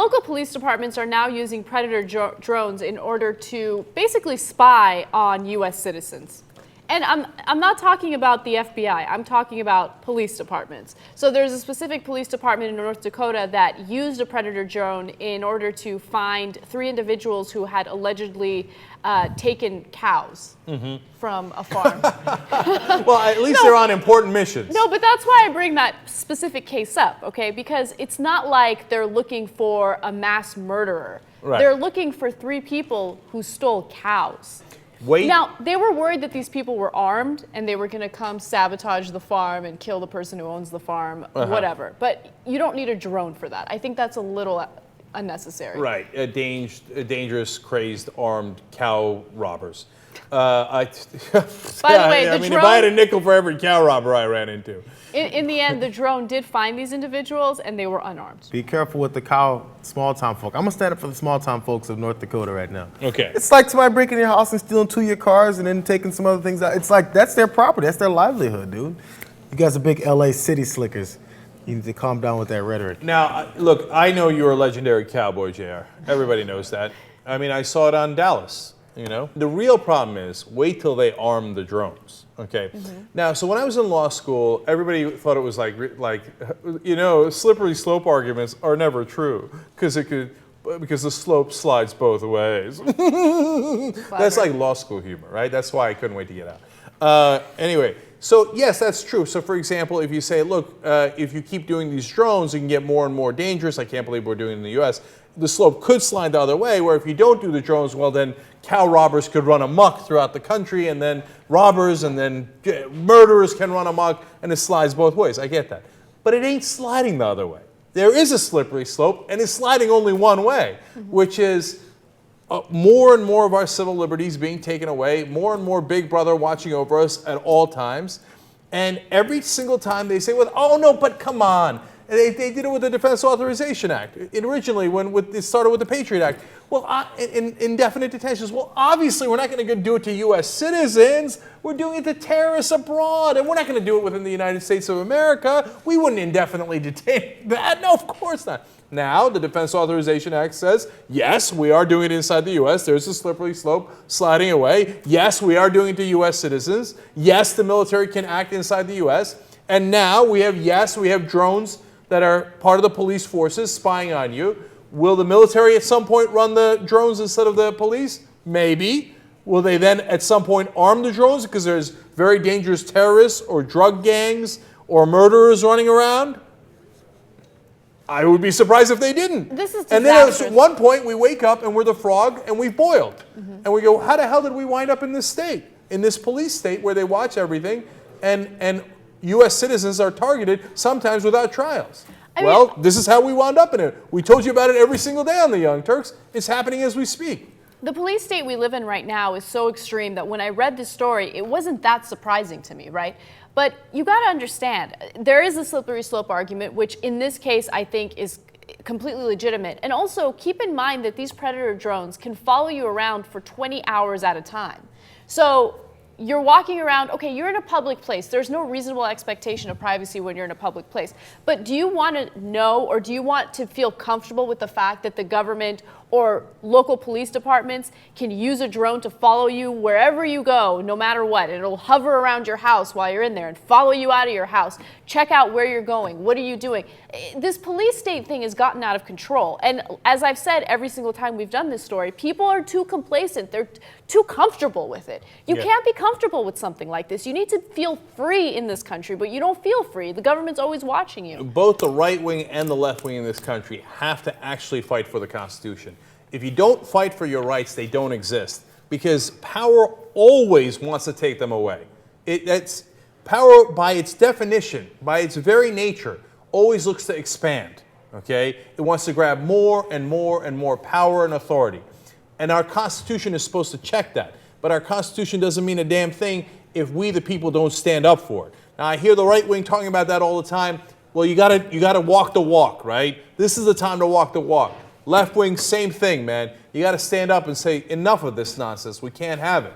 local police departments are now using predator drones in order to basically spy on U.S. citizens. And I'm not talking about the FBI, I'm talking about police departments. So there's a specific police department in North Dakota that used a predator drone in order to find 3 individuals who had allegedly taken cows from a farm. Well, at least they're on important missions. No, but that's why I bring that specific case up, okay? Because it's not like they're looking for a mass murderer. Right. They're looking for 3 people who stole cows. Wait. Now, they were worried that these people were armed and they were going to come sabotage the farm and kill the person who owns the farm, whatever. But you don't need a drone for that. I think that's a little unnecessary. Right. A dangerous, crazed, armed cow robbers. By the way, the drone, if I had a nickel for every cow robber I ran into. In the end, the drone did find these individuals and they were unarmed. Be careful with the small-town folk. I'm going to stand up for the small-town folks of North Dakota right now. Okay. It's like somebody breaking your house and stealing 2 of your cars and then taking some other things out. It's like, that's their property. That's their livelihood, dude. You guys are big LA city slickers. You need to calm down with that rhetoric. Now, look, I know you're a legendary cowboy, Jayar. Everybody knows that. I mean, I saw it on Dallas. You know, the real problem is wait till they arm the drones. Okay. Now, so when I was in law school, everybody thought it was like slippery slope arguments are never true because the slope slides both ways. That's like law school humor, right? That's why I couldn't wait to get out. Anyway, so yes, that's true. So for example, if you say, look, if you keep doing these drones, you can get more and more dangerous. I can't believe we're doing it in the U.S. The slope could slide the other way, where if you don't do the drones, well, then cow robbers could run amok throughout the country, and then robbers and then murderers can run amok, and it slides both ways. I get that. But it ain't sliding the other way. There is a slippery slope, and it's sliding only one way, which is more and more of our civil liberties being taken away, more and more Big Brother watching over us at all times. And every single time they say, well, oh, no, but come on. They did it with the Defense Authorization Act. Originally, when it started with the Patriot Act. Well, indefinite detentions. Well, obviously, we're not going to do it to U.S. citizens. We're doing it to terrorists abroad. And we're not going to do it within the United States of America. We wouldn't indefinitely detain that. No, of course not. Now, the Defense Authorization Act says, yes, we are doing it inside the U.S. There's a slippery slope sliding away. Yes, we are doing it to U.S. citizens. Yes, the military can act inside the U.S. And now we have drones that are part of the police forces spying on you. Will the military at some point run the drones instead of the police? Maybe. Will they then at some point arm the drones because there's very dangerous terrorists or drug gangs or murderers running around? I would be surprised if they didn't. This is and then at one point we wake up and we're the frog and we've boiled. And we go, how the hell did we wind up in this state, in this police state where they watch everything and U.S. citizens are targeted, sometimes without trials? Well, this is how we wound up in it. We told you about it every single day on the Young Turks. It's happening as we speak. The police state we live in right now is so extreme that when I read this story, it wasn't that surprising to me, right? But you got to understand, there is a slippery slope argument, which in this case I think is completely legitimate. And also keep in mind that these predator drones can follow you around for 20 hours at a time. So you're walking around, okay, you're in a public place. There's no reasonable expectation of privacy when you're in a public place. But do you want to know, or do you want to feel comfortable with the fact that the government or local police departments can use a drone to follow you wherever you go, no matter what? It'll hover around your house while you're in there and follow you out of your house, check out where you're going, what are you doing? This police state thing has gotten out of control. And as I've said every single time we've done this story, people are too complacent. They're too comfortable with it. You can't be comfortable with something like this. You need to feel free in this country, but you don't feel free. The government's always watching you. Both the right wing and the left wing in this country have to actually fight for the Constitution. If you don't fight for your rights, they don't exist, because power always wants to take them away. That's power, by its definition, by its very nature, always looks to expand. Okay, it wants to grab more and more and more power and authority, and our Constitution is supposed to check that. But our Constitution doesn't mean a damn thing if we, the people, don't stand up for it. Now, I hear the right wing talking about that all the time. Well, you gotta walk the walk, right? This is the time to walk the walk. Left wing, same thing, man. You got to stand up and say, enough of this nonsense. We can't have it.